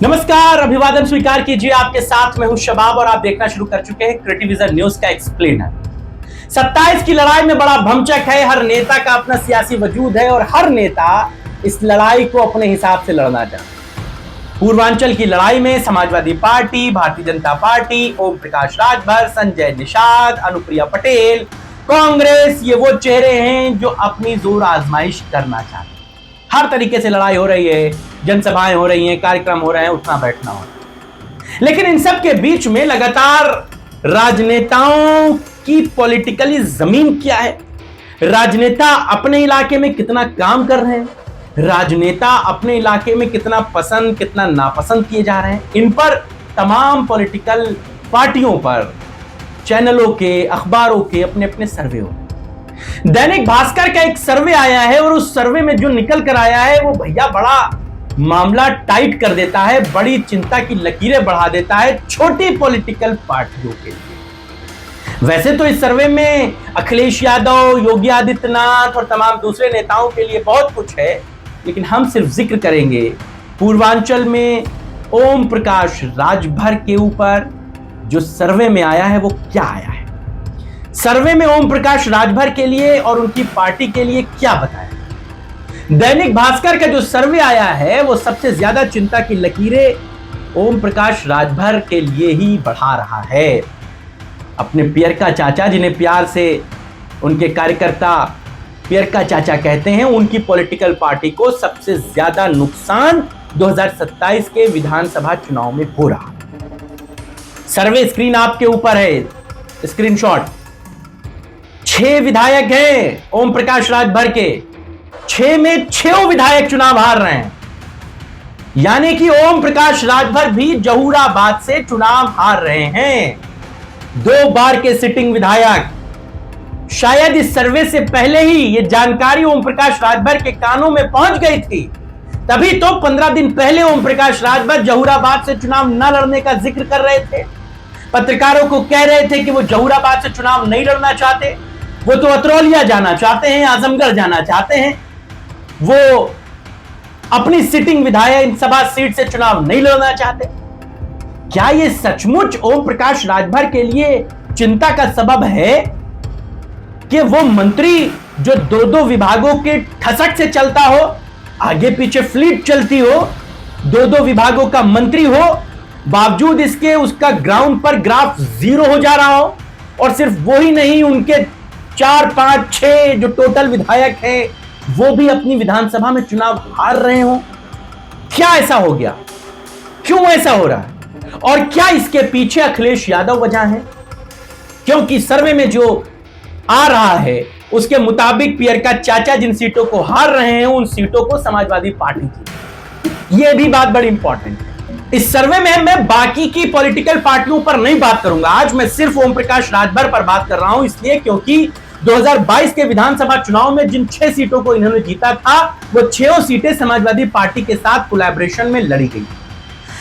नमस्कार, अभिवादन स्वीकार कीजिए। आपके साथ मैं हूं शबाब और आप देखना शुरू कर चुके हैं क्रिएटिविजन न्यूज का एक्सप्लेनर। 27 की लड़ाई में बड़ा भमचक है। हर नेता का अपना सियासी वजूद है और हर नेता इस लड़ाई को अपने हिसाब से लड़ना चाहता है। पूर्वांचल की लड़ाई में समाजवादी पार्टी, भारतीय जनता पार्टी, ओम प्रकाश राजभर, संजय निषाद, अनुप्रिया पटेल, कांग्रेस, ये वो चेहरे हैं जो अपनी जोर आजमाइश करना चाहते हैं। हर तरीके से लड़ाई हो रही है, जनसभाएं हो रही हैं, कार्यक्रम हो रहे हैं, उठना बैठना हो रहा है। लेकिन इन सब के बीच में लगातार राजनेताओं की पॉलिटिकली जमीन क्या है, राजनेता अपने इलाके में कितना काम कर रहे हैं, राजनेता अपने इलाके में कितना पसंद कितना नापसंद किए जा रहे हैं, इन पर तमाम पॉलिटिकल पार्टियों पर, चैनलों के, अखबारों के अपने अपने सर्वे हो। दैनिक भास्कर का एक सर्वे आया है और उस सर्वे में जो निकल कर आया है वो भैया बड़ा मामला टाइट कर देता है, बड़ी चिंता की लकीरें बढ़ा देता है छोटी पॉलिटिकल पार्टियों के लिए। वैसे तो इस सर्वे में अखिलेश यादव, योगी आदित्यनाथ और तमाम दूसरे नेताओं के लिए बहुत कुछ है, लेकिन हम सिर्फ जिक्र करेंगे पूर्वांचल में ओम प्रकाश राजभर के ऊपर जो सर्वे में आया है वो क्या आया है। सर्वे में ओम प्रकाश राजभर के लिए और उनकी पार्टी के लिए क्या बताया। दैनिक भास्कर का जो सर्वे आया है वो सबसे ज्यादा चिंता की लकीरें ओम प्रकाश राजभर के लिए ही बढ़ा रहा है। अपने पियरका चाचा, जिन्हें प्यार से उनके कार्यकर्ता पियरका चाचा कहते हैं, उनकी पॉलिटिकल पार्टी को सबसे ज्यादा नुकसान 2027 के विधानसभा चुनाव में हो रहा। सर्वे स्क्रीन आपके ऊपर है, स्क्रीनशॉट। 6 विधायक हैं ओम प्रकाश राजभर के, 6 में 6 विधायक चुनाव हार रहे हैं। यानी कि ओम प्रकाश राजभर भी जहूराबाद से चुनाव हार रहे हैं। 2 बार के सिटिंग विधायक। शायद इस सर्वे से पहले ही ये जानकारी ओम प्रकाश राजभर के कानों में पहुंच गई थी, तभी तो 15 दिन पहले ओम प्रकाश राजभर जहूराबाद से चुनाव न लड़ने का जिक्र कर रहे थे। पत्रकारों को कह रहे थे कि वो जहूराबाद से चुनाव नहीं लड़ना चाहते, वो तो अतरौलिया जाना चाहते हैं, आजमगढ़ जाना चाहते हैं, वो अपनी सिटिंग विधायक सभा सीट से चुनाव नहीं लड़ना चाहते। क्या ये सचमुच ओम प्रकाश राजभर के लिए चिंता का सबब है कि वो मंत्री जो 2-2 विभागों के ठसक से चलता हो, आगे पीछे फ्लीट चलती हो, 2-2 विभागों का मंत्री हो, बावजूद इसके उसका ग्राउंड पर ग्राफ 0 हो जा रहा हो, और सिर्फ वो ही नहीं, उनके 4, 5, 6 जो टोटल विधायक हैं वो भी अपनी विधानसभा में चुनाव हार रहे हो। क्या ऐसा हो गया, क्यों ऐसा हो रहा है, और क्या इसके पीछे अखिलेश यादव वजह है? क्योंकि सर्वे में जो आ रहा है उसके मुताबिक पियरका चाचा जिन सीटों को हार रहे हैं उन सीटों को समाजवादी पार्टी की। यह भी बात बड़ी इंपॉर्टेंट है। इस सर्वे में मैं बाकी की पॉलिटिकल पार्टियों पर नहीं बात करूंगा, आज मैं सिर्फ ओम प्रकाश राजभर पर बात कर रहा हूं, इसलिए क्योंकि 2022 के विधानसभा चुनाव में जिन 6 सीटों को इन्होंने जीता था वो 6 सीटें समाजवादी पार्टी के साथ कोलैबोरेशन में लड़ी गई।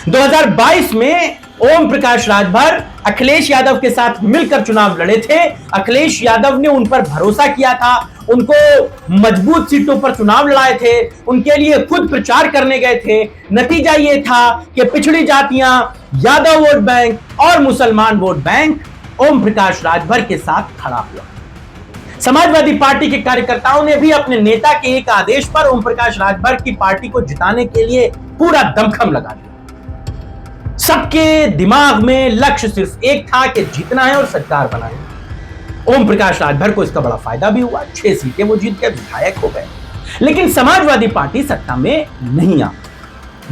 2022 में ओम प्रकाश राजभर अखिलेश यादव के साथ मिलकर चुनाव लड़े थे। अखिलेश यादव ने उन पर भरोसा किया था, उनको मजबूत सीटों पर चुनाव लड़ाए थे, उनके लिए खुद प्रचार करने गए थे। नतीजा यह था कि पिछड़ी जातियां, यादव वोट बैंक और मुसलमान वोट बैंक ओम प्रकाश राजभर के साथ खड़ा हुआ। समाजवादी पार्टी के कार्यकर्ताओं ने भी अपने नेता के एक आदेश पर ओम प्रकाश राजभर की पार्टी को जिताने के लिए पूरा दमखम लगा दिया। सबके दिमाग में लक्ष्य सिर्फ एक था कि जीतना है और सरकार बनाए। ओम प्रकाश राजभर को इसका बड़ा फायदा भी हुआ, 6 सीटें वो जीत के विधायक हो गए। लेकिन समाजवादी पार्टी सत्ता में नहीं आ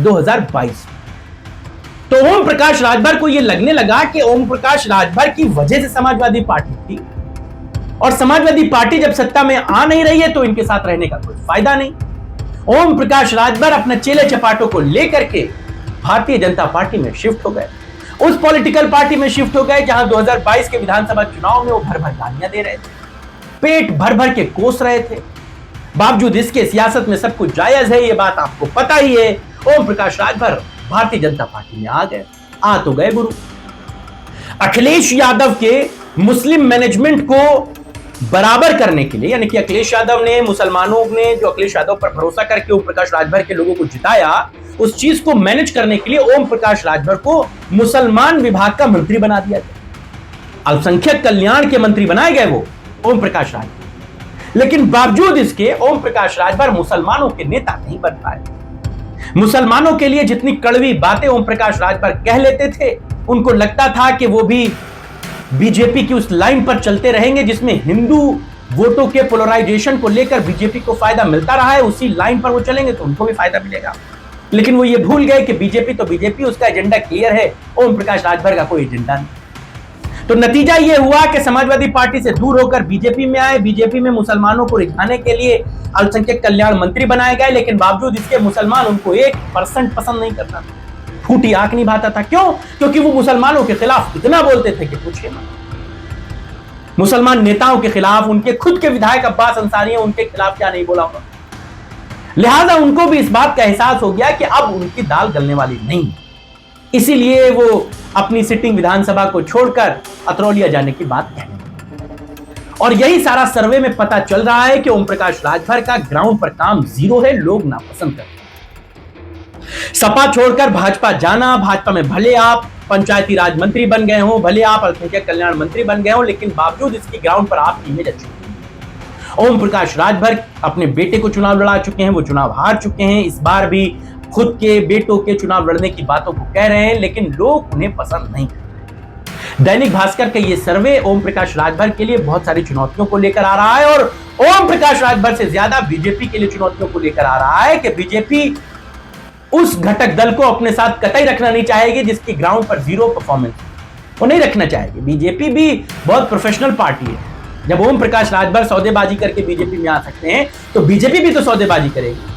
2022 तो ओम प्रकाश राजभर को यह लगने लगा कि ओम प्रकाश राजभर की वजह से समाजवादी पार्टी थी, और समाजवादी पार्टी जब सत्ता में आ नहीं रही है तो इनके साथ रहने का कोई फायदा नहीं। ओम प्रकाश राजभर अपने चेले चपाटों को लेकर के भारतीय जनता पार्टी में शिफ्ट हो गए, उस पॉलिटिकल पार्टी में शिफ्ट हो गए जहां 2022 के विधानसभा चुनाव में वो भर भर गालियां दे रहे थे, पेट भर भर के कोस रहे थे। बावजूद इसके सियासत में सब कुछ जायज है, ये बात आपको पता ही है। ओम प्रकाश राजभर भारतीय जनता पार्टी में आ गए, आ तो गए गुरु। अखिलेश यादव के मुस्लिम मैनेजमेंट को बराबर करने के लिए, यानी कि अखिलेश यादव ने, मुसलमानों ने जो अखिलेश यादव पर भरोसा करके ओम प्रकाश राजभर के लोगों को जिताया, उस चीज को मैनेज करने के लिए ओम प्रकाश राजभर को मुसलमान विभाग का मंत्री बना दिया गया। अल्पसंख्यक कल्याण के मंत्री बनाए गए वो ओम प्रकाश राजभर। लेकिन बावजूद इसके ओम प्रकाश राजभर मुसलमानों के नेता नहीं बन पाए। मुसलमानों के लिए जितनी कड़वी बातें ओम प्रकाश राजभर कह लेते थे, उनको लगता था कि वो भी बीजेपी की उस लाइन पर चलते रहेंगे जिसमें हिंदू वोटों के पोलराइजेशन को लेकर बीजेपी को फायदा मिलता रहा है, उसी लाइन पर वो चलेंगे तो उनको भी फायदा मिलेगा। लेकिन वो ये भूल गए कि बीजेपी तो बीजेपी, उसका एजेंडा क्लियर है, ओम प्रकाश राजभर का कोई एजेंडा नहीं। तो नतीजा ये हुआ कि समाजवादी पार्टी से दूर होकर बीजेपी में आए। बीजेपी में मुसलमानों को रिझाने के लिए अल्पसंख्यक कल्याण मंत्री बनाए गए, लेकिन बावजूद इसके मुसलमान उनको 1% पसंद नहीं करता था, फूटी आंख नहीं भाता था। क्यों? क्योंकि वो मुसलमानों के खिलाफ इतना बोलते थे कि पूछिए मत। मुसलमान नेताओं के खिलाफ, उनके खुद के विधायक अब्बास अंसारी हैं, उनके खिलाफ क्या नहीं बोला उन्होंने। लिहाजा उनको भी इस बात का एहसास हो गया कि अब उनकी दाल गलने वाली नहीं, इसीलिए वो अपनी सिटिंग विधानसभा को छोड़कर अतरौलिया जाने की बात कह रहे हैं। और यही सारा सर्वे में पता चल रहा है कि ओम प्रकाश राजभर का ग्राउंड पर काम जीरो है, लोग नापसंद करते हैं। सपा छोड़कर भाजपा जाना, भाजपा में भले आप पंचायती राज मंत्री बन गए हो, भले आप अल्पसंख्यक कल्याण मंत्री बन गए हो, लेकिन बावजूद इसकी ग्राउंड पर आपकी इमेज अच्छी है। ओम प्रकाश राजभर अपने बेटे को चुनाव लड़ा चुके हैं, वो चुनाव हार चुके हैं। इस बार भी खुद के बेटों के चुनाव लड़ने की बातों को कह रहे हैं, लेकिन लोग उन्हें पसंद नहीं करते। दैनिक भास्कर का ये सर्वे ओम प्रकाश राजभर के लिए बहुत सारी चुनौतियों को लेकर आ रहा है, और ओम प्रकाश राजभर से ज्यादा बीजेपी के लिए चुनौतियों को लेकर आ रहा है कि बीजेपी उस घटक दल को अपने साथ कतई रखना नहीं चाहेगी जिसकी ग्राउंड पर जीरो परफॉर्मेंस, वो नहीं रखना चाहेगी। बीजेपी भी बहुत प्रोफेशनल पार्टी है। जब ओम प्रकाश राजभर सौदेबाजी करके बीजेपी में आ सकते हैं, तो बीजेपी भी तो सौदेबाजी करेगी।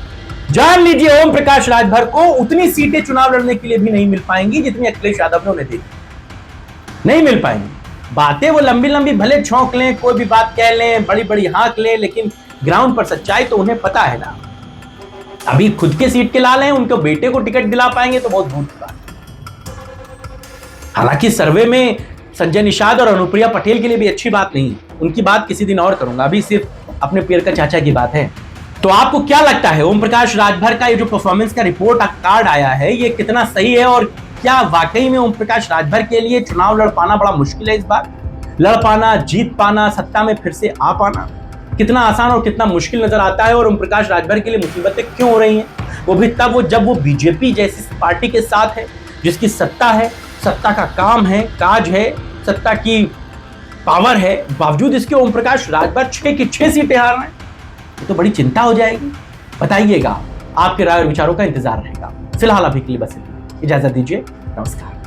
जान लीजिए, ओम प्रकाश राजभर को उतनी सीटें चुनाव लड़ने के लिए भी नहीं मिल पाएंगी जितनी अखिलेश यादव ने उन्हें दी, नहीं मिल पाएंगी। बातें वो लंबी लंबी भले छौंक लें, कोई भी बात कह लें, बड़ी बड़ी हाँक लें, लेकिन ग्राउंड पर सच्चाई तो उन्हें पता है ना। अभी खुद के सीट के लाल हैं, उनके बेटे को टिकट दिला पाएंगे तो बहुत दूर की बात। हालांकि सर्वे में संजय निषाद और अनुप्रिया पटेल के लिए भी अच्छी बात नहीं है, उनकी बात किसी दिन और करूंगा, अभी सिर्फ अपने प्रियंका चाचा की बात है। तो आपको क्या लगता है, ओम प्रकाश राजभर का ये जो परफॉर्मेंस का रिपोर्ट कार्ड आया है, ये कितना सही है? और क्या वाकई में ओम प्रकाश राजभर के लिए चुनाव लड़ पाना बड़ा मुश्किल है? इस बार लड़ पाना, जीत पाना, सत्ता में फिर से आ पाना कितना आसान और कितना मुश्किल नजर आता है? और ओम प्रकाश राजभर के लिए मुसीबतें क्यों हो रही हैं? वो भी तब जब वो बीजेपी जैसी पार्टी के साथ है, जिसकी सत्ता है, सत्ता का काम है, काज है, सत्ता की पावर है, बावजूद इसके ओम प्रकाश राजभर 6 की 6 सीटें हार रहे हैं। तो बड़ी चिंता हो जाएगी। बताइएगा, आपके राय और विचारों का इंतजार रहेगा। फिलहाल अभी के लिए बस इजाजत दीजिए, नमस्कार।